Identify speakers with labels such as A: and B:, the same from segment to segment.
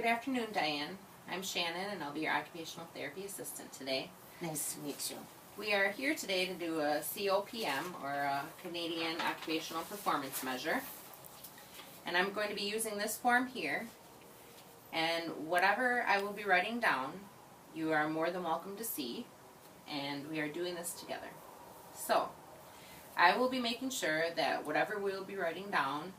A: Good afternoon, Diane. I'm Shannon, and I'll be your occupational therapy assistant today.
B: Nice to meet you.
A: We are here today to do a COPM, or a Canadian Occupational Performance Measure. And I'm going to be using this form here. And whatever I will be writing down, you are more than welcome to see. And we are doing this together. So, I will be making sure that whatever we will be writing down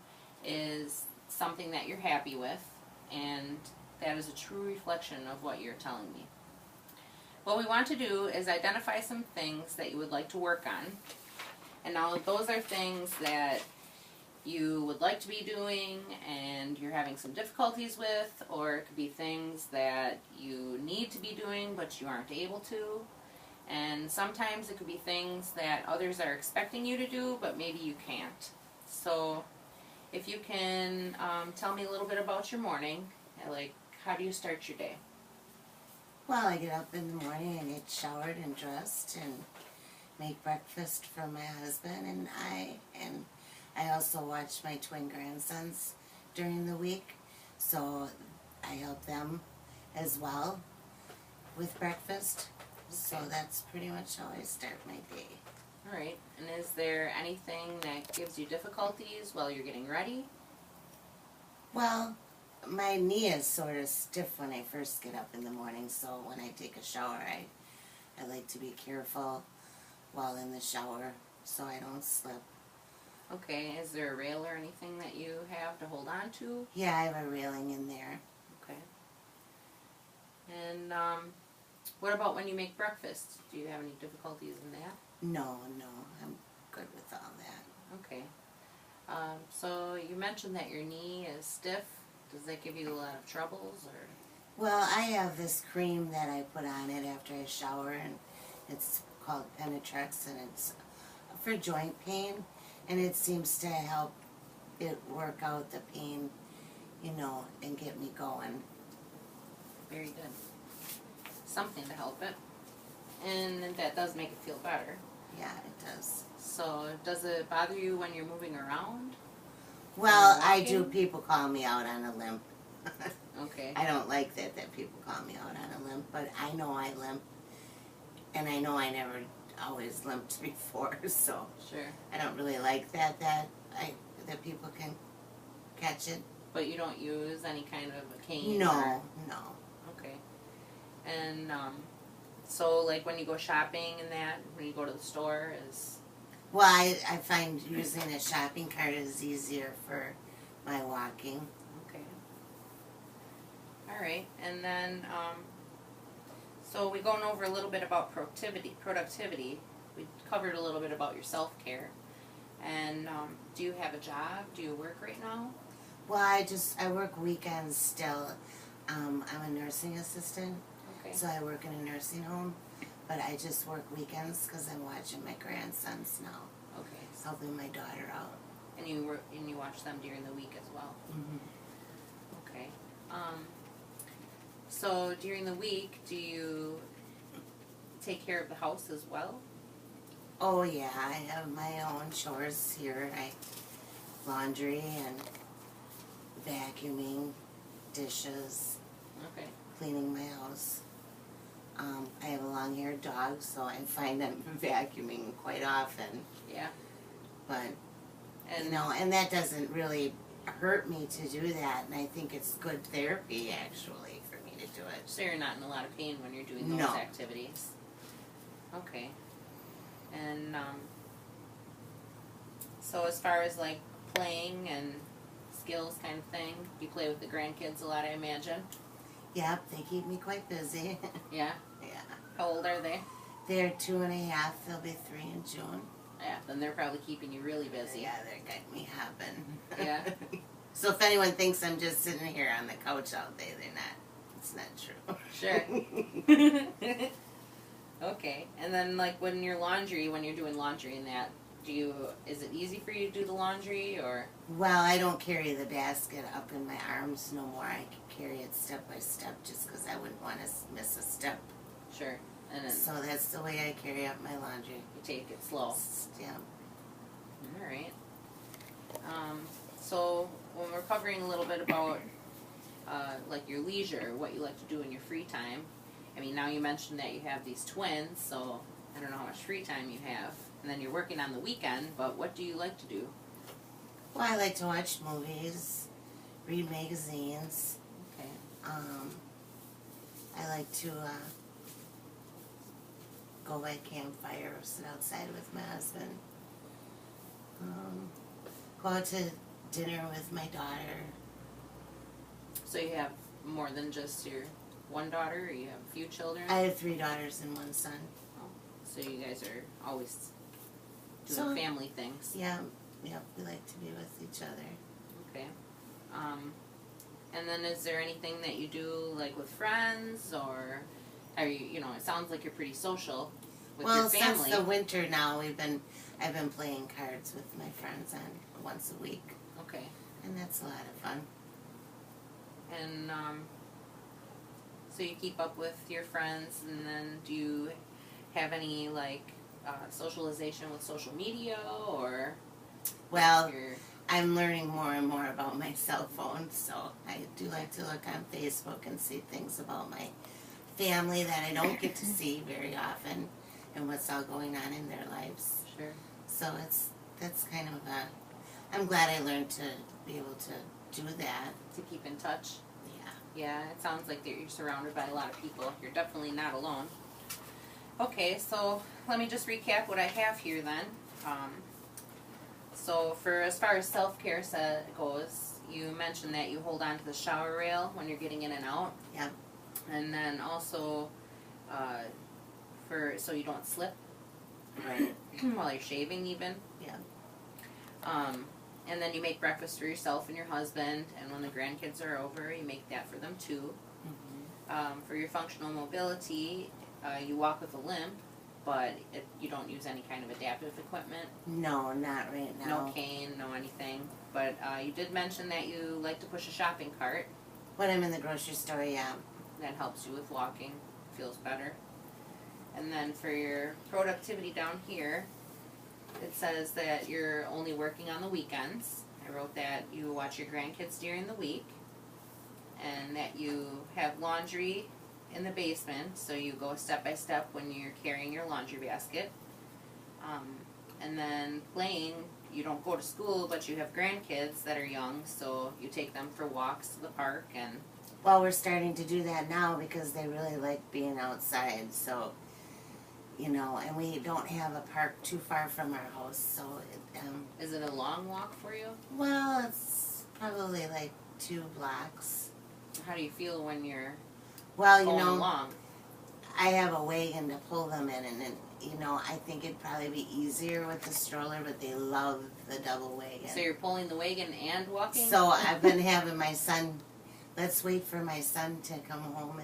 A: is something that you're happy with, and that is a true reflection of what you're telling me. What we want to do is identify some things that you would like to work on. And now those are things that you would like to be doing and you're having some difficulties with, or it could be things that you need to be doing but you aren't able to. And sometimes it could be things that others are expecting you to do but maybe you can't. So if you can tell me a little bit about your morning, like how do you start your day?
B: Well, I get up in the morning and get showered and dressed and make breakfast for my husband and I also watch my twin grandsons during the week, so I help them as well with breakfast. So that's pretty much how I start my day.
A: Alright, and is there anything that gives you difficulties while you're getting ready?
B: Well, my knee is sort of stiff when I first get up in the morning, so when I take a shower I like to be careful while in the shower so I don't slip.
A: Okay, is there a rail or anything that you have to hold on to?
B: Yeah, I have a railing in there.
A: Okay. And what about when you make breakfast? Do you have any difficulties in that?
B: No, I'm good with all that.
A: Okay. So you mentioned that your knee is stiff. Does that give you a lot of troubles, or?
B: Well, I have this cream that I put on it after I shower, and it's called Penetrex, and it's for joint pain, and it seems to help it work out the pain, you know, and get me going.
A: Very good. Something to help it. And that does make it feel better.
B: Yeah, it does.
A: So, does it bother you when you're moving around?
B: Well, I do. People call me out on a limp.
A: Okay.
B: I don't like that people call me out on a limp, but I know I limp, and I know I never always limped before, so
A: sure.
B: I don't really like that people can catch it.
A: But you don't use any kind of a cane?
B: No.
A: Okay. And so like when you go shopping and that, when you go to the store, is...
B: Well, I find using a shopping cart is easier for my walking.
A: Okay. Alright, and then so we're going over a little bit about productivity. We covered a little bit about your self-care. And do you have a job? Do you work right now?
B: Well, I work weekends still. I'm a nursing assistant,
A: okay.
B: So I work in a nursing home, but I just work weekends because I'm watching my grandsons now.
A: Okay.
B: Helping my daughter out.
A: And you watch them during the week as well?
B: Mm-hmm.
A: Okay. So during the week, do you take care of the house as well?
B: Oh yeah, I have my own chores here. Laundry and vacuuming, dishes,
A: okay,
B: cleaning my house. I have a long-haired dog, so I find I'm vacuuming quite often.
A: Yeah.
B: But, and that doesn't really hurt me to do that, and I think it's good therapy, actually, for me to do it.
A: So you're not in a lot of pain when you're doing those activities? Okay. And, so as far as, like, playing and skills kind of thing, you play with the grandkids a lot, I imagine?
B: Yep, they keep me quite busy.
A: Yeah?
B: Yeah.
A: How old are they?
B: They're 2.5, they'll be 3 in June.
A: Yeah, then they're probably keeping you really busy.
B: Yeah, they're getting me hopping.
A: Yeah.
B: So if anyone thinks I'm just sitting here on the couch all day, they're not. It's not true.
A: Sure. Okay, and then like when you're doing laundry and that, is it easy for you to do the laundry, or?
B: Well, I don't carry the basket up in my arms no more. I carry it step by step just because I wouldn't want to miss a step.
A: Sure. And then
B: so that's the way I carry up my laundry.
A: You take it slow.
B: Yeah.
A: Alright. So when we're covering a little bit about like your leisure, what you like to do in your free time. I mean, now you mentioned that you have these twins, so I don't know how much free time you have. And then you're working on the weekend, but what do you like to do?
B: Well, I like to watch movies, read magazines.
A: Okay.
B: I like to go by campfire or sit outside with my husband. Go out to dinner with my daughter.
A: So you have more than just your one daughter, or you have a few children?
B: I have 3 daughters and 1 son.
A: Oh, so you guys are always doing family things.
B: Yeah, we like to be with each other.
A: Okay. And then is there anything that you do, like with friends, or are you, it sounds like you're pretty social with your family.
B: Since the winter now, I've been playing cards with my friends on once a week.
A: Okay.
B: And that's a lot of fun.
A: And so you keep up with your friends, and then do you have any socialization with social media, or?
B: Well, I'm learning more and more about my cell phone, so I do like to look on Facebook and see things about my family that I don't get to see very often, and what's all going on in their lives.
A: Sure.
B: So that's kind of I'm glad I learned to be able to do that.
A: To keep in touch.
B: Yeah.
A: Yeah, it sounds like that you're surrounded by a lot of people. You're definitely not alone. Okay, so let me just recap what I have here then. So for as far as self-care goes, you mentioned that you hold on to the shower rail when you're getting in and out.
B: Yeah.
A: And then also so you don't slip.
B: Right.
A: While you're shaving even.
B: Yeah.
A: And then you make breakfast for yourself and your husband, and when the grandkids are over, you make that for them too.
B: Mm-hmm.
A: For your functional mobility, you walk with a limp, but you don't use any kind of adaptive equipment.
B: No, not right now.
A: No cane, no anything. But you did mention that you like to push a shopping cart.
B: When I'm in the grocery store, yeah.
A: That helps you with walking, feels better. And then for your productivity down here, it says that you're only working on the weekends. I wrote that you watch your grandkids during the week, and that you have laundry in the basement, so you go step by step when you're carrying your laundry basket. And then playing, you don't go to school, but you have grandkids that are young, so you take them for walks to the park. And
B: well, we're starting to do that now because they really like being outside, so and we don't have a park too far from our house, so
A: is it a long walk for you?
B: Well, it's probably like 2 blocks.
A: How do you feel when you're
B: going
A: along?
B: I have a wagon to pull them in, and I think it'd probably be easier with the stroller, but they love the double wagon.
A: So you're pulling the wagon and walking?
B: So I've been having my son, let's wait for my son to come home,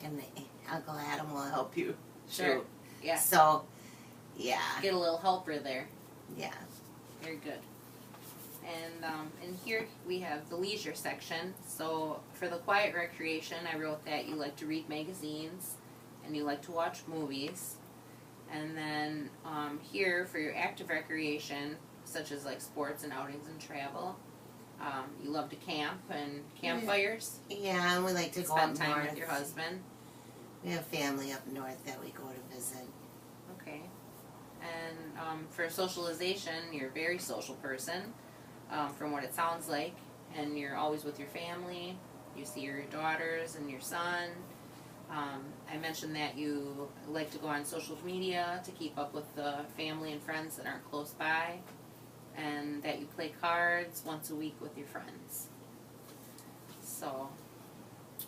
B: and Uncle Adam will help you.
A: Sure. Yeah.
B: So, yeah.
A: Get a little helper there.
B: Yeah.
A: Very good. And in here we have the leisure section. So for the quiet recreation, I wrote that you like to read magazines and you like to watch movies. And then here for your active recreation, such as like sports and outings and travel, you love to camp and campfires.
B: Yeah, and we like to go
A: spend
B: up
A: time
B: north
A: with your husband.
B: We have family up north that we go to visit.
A: Okay. And for socialization, you're a very social person, from what it sounds like. And you're always with your family. You see your daughters and your son. I mentioned that you like to go on social media to keep up with the family and friends that aren't close by. And that you play cards once a week with your friends. So,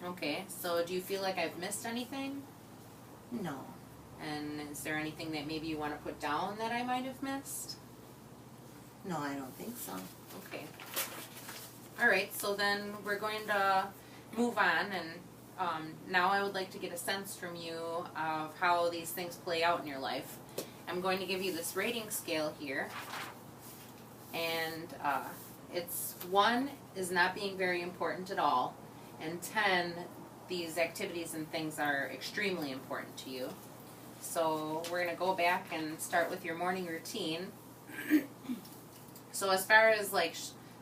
A: okay. So do you feel like I've missed anything?
B: No.
A: And is there anything that maybe you want to put down that I might have missed?
B: No, I don't think so.
A: Okay. All right, so then we're going to move on, and now I would like to get a sense from you of how these things play out in your life. I'm going to give you this rating scale here, and it's 1 is not being very important at all, and 10, these activities and things are extremely important to you. So we're going to go back and start with your morning routine. So as far as like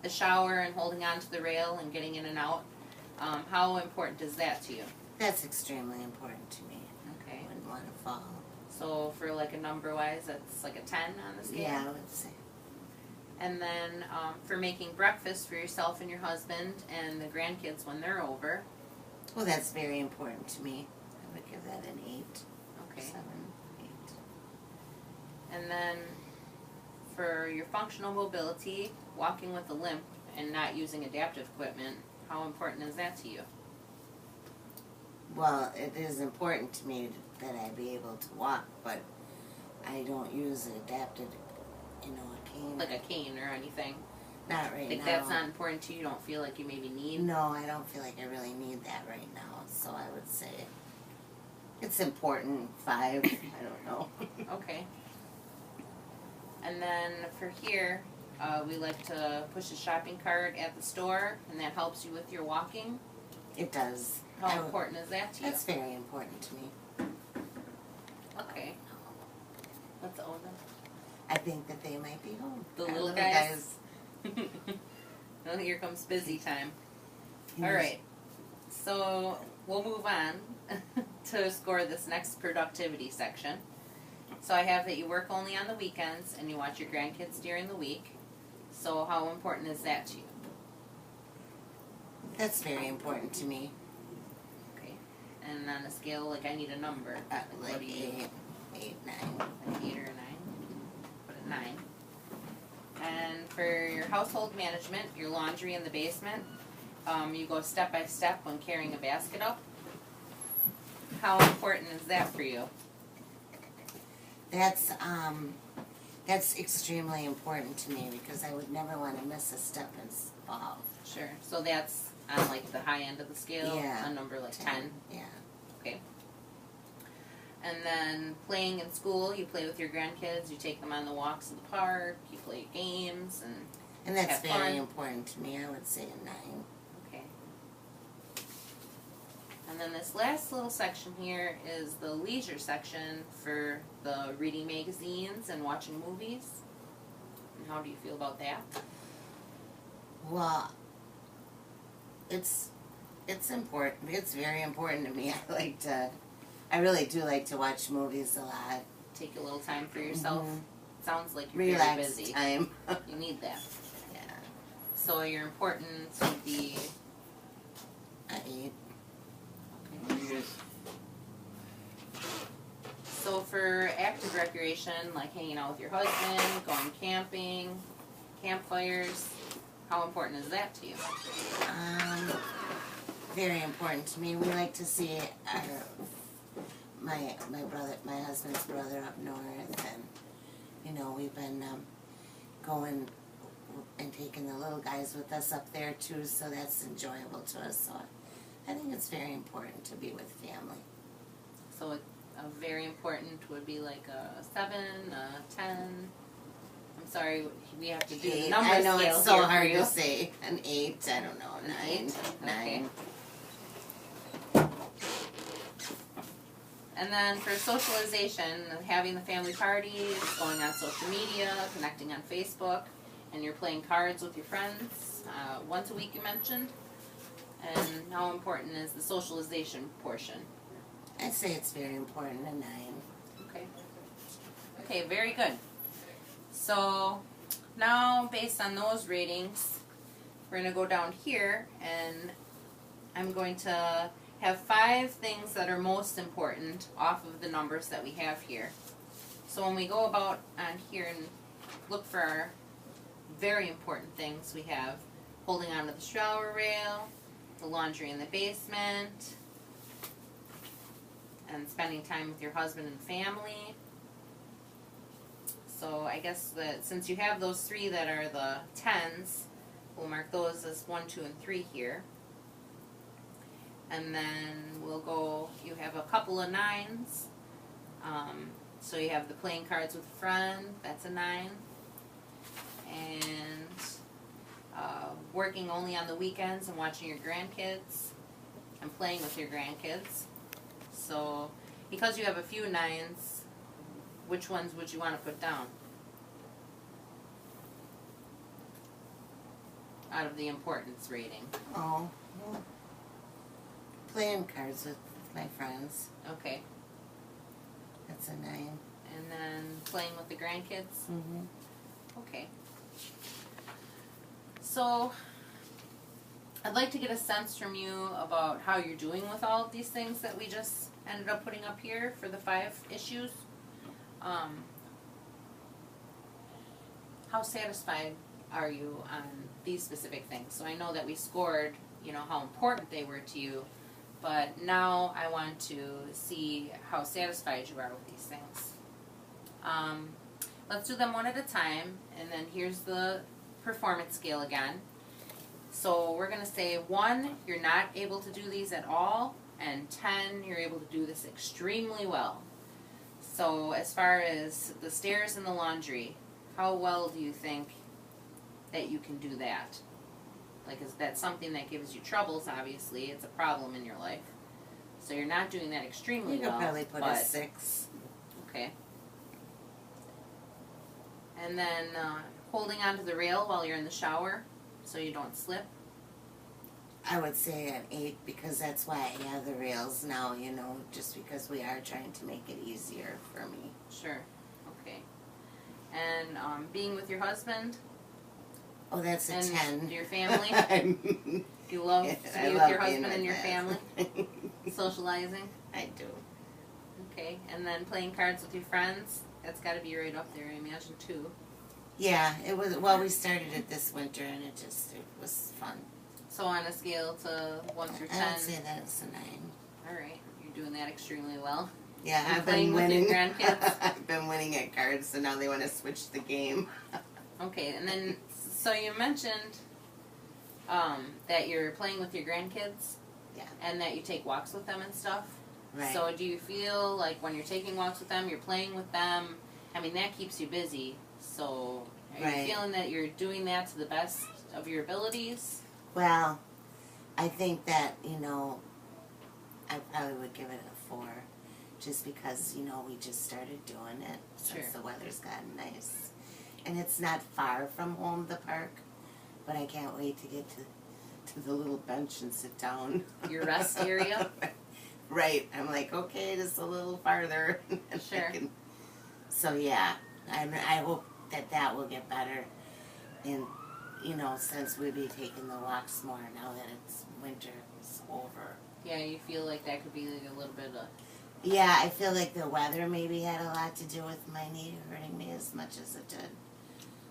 A: the shower and holding on to the rail and getting in and out, How important is that to you?
B: That's extremely important to me.
A: Okay.
B: I wouldn't want to fall.
A: So for like a number wise, that's like a 10 on the scale?
B: Yeah, I would say.
A: And then for making breakfast for yourself and your husband and the grandkids when they're over.
B: Well, that's very important to me. I would give that an 8.
A: Okay.
B: 7, 8.
A: And then for your functional mobility, walking with a limp and not using adaptive equipment, how important is that to you?
B: Well, it is important to me that I be able to walk, but I don't use an adapted, a cane.
A: Like a cane or anything?
B: Not right
A: Like
B: now.
A: that's not important to you? You don't feel like you maybe need?
B: No, I don't feel like I really need that right now. So I would say it's important. 5. I don't know.
A: Okay. And then for here, we like to push a shopping cart at the store, and that helps you with your walking.
B: It does.
A: How important is that to you?
B: That's very important to me.
A: Okay. What's older?
B: I think that they might be home.
A: The
B: Our
A: little guys? Well, here comes busy time. All right. So we'll move on to score this next productivity section. So I have that you work only on the weekends and you watch your grandkids during the week. So how important is that to you?
B: That's very important to me.
A: Okay. And on a scale, like I need a number.
B: Like
A: what do you?
B: 8, 9.
A: Like 8 or 9? Put it 9. And for your household management, your laundry in the basement, you go step by step when carrying a basket up. How important is that for you?
B: That's extremely important to me because I would never want to miss a step and fall.
A: Sure. So that's on like the high end of the scale?
B: Yeah.
A: A number like 10?
B: Yeah.
A: Okay. And then playing in school, you play with your grandkids, you take them on the walks in the park, you play games,
B: And that's
A: have
B: very
A: fun.
B: important to me. I would say a 9.
A: Okay. And then this last little section here is the leisure section for the reading magazines and watching movies. And how do you feel about that?
B: Well, it's important. It's very important to me. I really do like to watch movies a lot.
A: Take a little time for yourself.
B: Mhm.
A: Sounds like you're
B: Relax
A: very busy.
B: time.
A: You need that.
B: Yeah.
A: So your importance would be
B: I eat.
A: okay. So for active recreation, like hanging out with your husband, going camping, campfires, how important is that to you?
B: Very important to me. We like to see my husband's brother up north, and we've been going and taking the little guys with us up there too. So that's enjoyable to us. So I think it's very important to be with family.
A: So a very important would be like a 7, a 10. I'm sorry, we have to do the
B: 8.
A: number
B: I know
A: scale
B: it's so
A: here
B: hard
A: for you.
B: to say. An 8. I don't know. 9. 9.
A: Okay. And then for socialization, having the family parties, going on social media, connecting on Facebook, and you're playing cards with your friends once a week, you mentioned. And how important is the socialization portion?
B: I'd say it's very important. A 9.
A: Okay. Okay, very good. So now, based on those ratings, we're going to go down here, and I'm going to have 5 things that are most important off of the numbers that we have here. So when we go about on here and look for our very important things, we have holding onto the shower rail, the laundry in the basement, and spending time with your husband and family. So I guess that since you have those 3 that are the 10s, we'll mark those as 1, 2, and 3 here. And then we'll go, you have a couple of 9s. So you have the playing cards with a friend, that's a 9. And working only on the weekends and watching your grandkids and playing with your grandkids. So because you have a few 9s, which ones would you want to put down out of the importance rating?
B: Oh, well, playing cards with my friends.
A: Okay.
B: That's a 9.
A: And then playing with the grandkids?
B: Mm-hmm.
A: Okay. So, I'd like to get a sense from you about how you're doing with all of these things that we just ended up putting up here for the 5 issues. How satisfied are you on these specific things? So I know that we scored, how important they were to you, but now I want to see how satisfied you are with these things. Let's do them one at a time, and then here's the performance scale again. So we're going to say 1, you're not able to do these at all, and 10, you're able to do this extremely well. So as far as the stairs and the laundry, how well do you think that you can do that? Like, is that something that gives you troubles? Obviously, it's a problem in your life. So you're not doing that extremely well.
B: You could probably put a 6.
A: Okay. And then holding onto the rail while you're in the shower so you don't slip.
B: I would say an 8 because that's why I have the rails now, just because we are trying to make it easier for me.
A: Sure. Okay. And being with your husband?
B: Oh, that's a
A: and
B: 10.
A: Your family? You love to be with your husband and your family? Socializing?
B: I do.
A: Okay. And then playing cards with your friends? That's got to be right up there, I imagine, too.
B: Yeah, it was. Well, we started it this winter, and it was fun.
A: So on a scale to 1 through 10?
B: I would say that it's a 9.
A: All right. You're doing that extremely well.
B: Yeah,
A: And
B: I've
A: playing
B: been
A: with
B: winning.
A: your grandkids?
B: I've been winning at cards, so now they want to switch the game.
A: Okay, and then, so you mentioned that you're playing with your grandkids?
B: Yeah.
A: And that you take walks with them and stuff?
B: Right.
A: So do you feel like when you're taking walks with them, you're playing with them? I mean, that keeps you busy. So are you feeling that you're doing that to the best of your abilities?
B: Well, I think that, I probably would give it a 4. Just because, we just started doing it since the weather's gotten nice. And it's not far from home, the park. But I can't wait to get to the little bench and sit down.
A: Your rest area?
B: Right. I'm like, okay, just a little farther.
A: Sure.
B: So, yeah. I hope that will get better. And, since we'll be taking the walks more now that it's winter is over.
A: Yeah, you feel like that could be like a little bit of...
B: Yeah, I feel like the weather maybe had a lot to do with my knee hurting me as much as it did.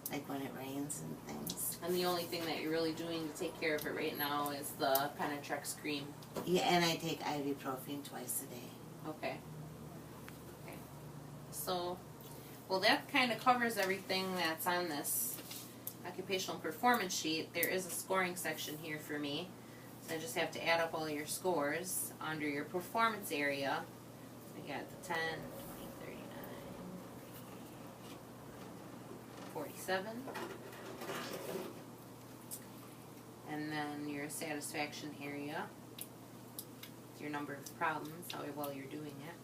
B: Like when it rains and things.
A: And the only thing that you're really doing to take care of it right now is the Penetrex cream.
B: Yeah, and I take ibuprofen twice a day.
A: Okay. Okay. So, well, that kind of covers everything that's on this occupational performance sheet. There is a scoring section here for me. So I just have to add up all your scores under your performance area. We got the 10, 20, 39, 47. And then your satisfaction area, your number of problems, how well you're doing it.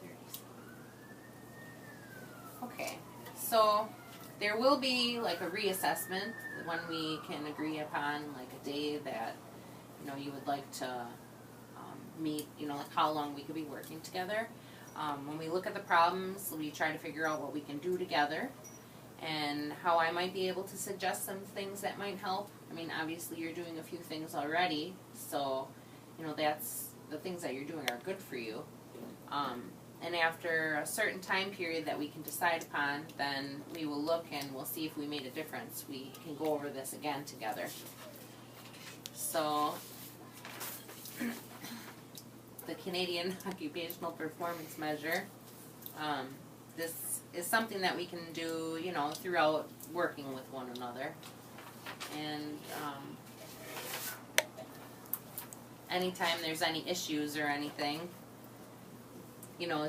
A: 37. Okay, so there will be like a reassessment when we can agree upon like a day that you would like to meet, like how long we could be working together. When we look at the problems, we try to figure out what we can do together and how I might be able to suggest some things that might help. I mean, obviously you're doing a few things already, so that's the things that you're doing are good for you. And after a certain time period that we can decide upon, then we will look and we'll see if we made a difference. We can go over this again together. So, the Canadian Occupational Performance Measure, this is something that we can do, throughout working with one another. And anytime there's any issues or anything,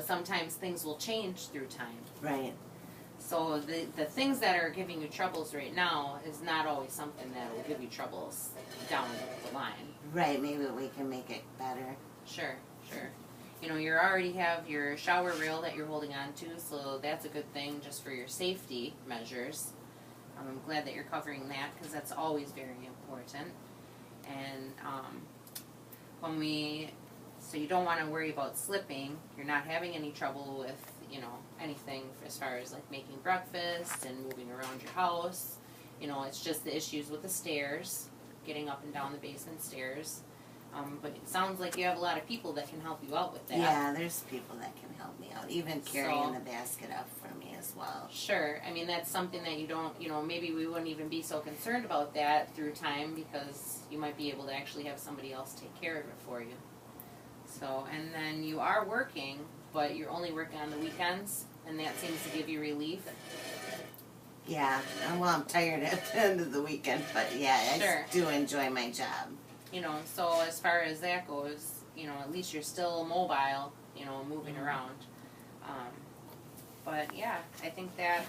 A: sometimes things will change through time.
B: Right.
A: So the things that are giving you troubles right now is not always something that will give you troubles down the line.
B: Right, maybe we can make it better.
A: Sure. You already have your shower rail that you're holding on to, so that's a good thing just for your safety measures. I'm glad that you're covering that because that's always very important. And so you don't want to worry about slipping. You're not having any trouble with, anything as far as like making breakfast and moving around your house. It's just the issues with the stairs, getting up and down the basement stairs. But it sounds like you have a lot of people that can help you out with that.
B: Yeah, there's people that can help me out, even carrying the basket up for me as well.
A: Sure. I mean, that's something that you don't, maybe we wouldn't even be so concerned about that through time because you might be able to actually have somebody else take care of it for you. So, and then you are working, but you're only working on the weekends, and that seems to give you relief.
B: Yeah, well, I'm tired at the end of the weekend, but yeah,
A: Sure.
B: I do enjoy my job.
A: So as far as that goes, at least you're still mobile, moving around. But yeah, I think that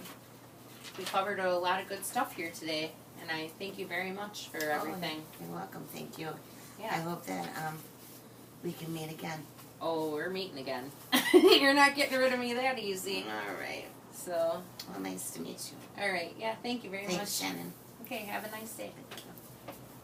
A: we covered a lot of good stuff here today, and I thank you very much for everything.
B: You're welcome, thank you.
A: Yeah.
B: I hope that we can meet again.
A: Oh, we're meeting again. You're not getting rid of me that easy.
B: All right.
A: So.
B: Well, nice to meet you.
A: All right. Yeah, thank you very much.
B: Thanks, Shannon.
A: Okay, have a nice day.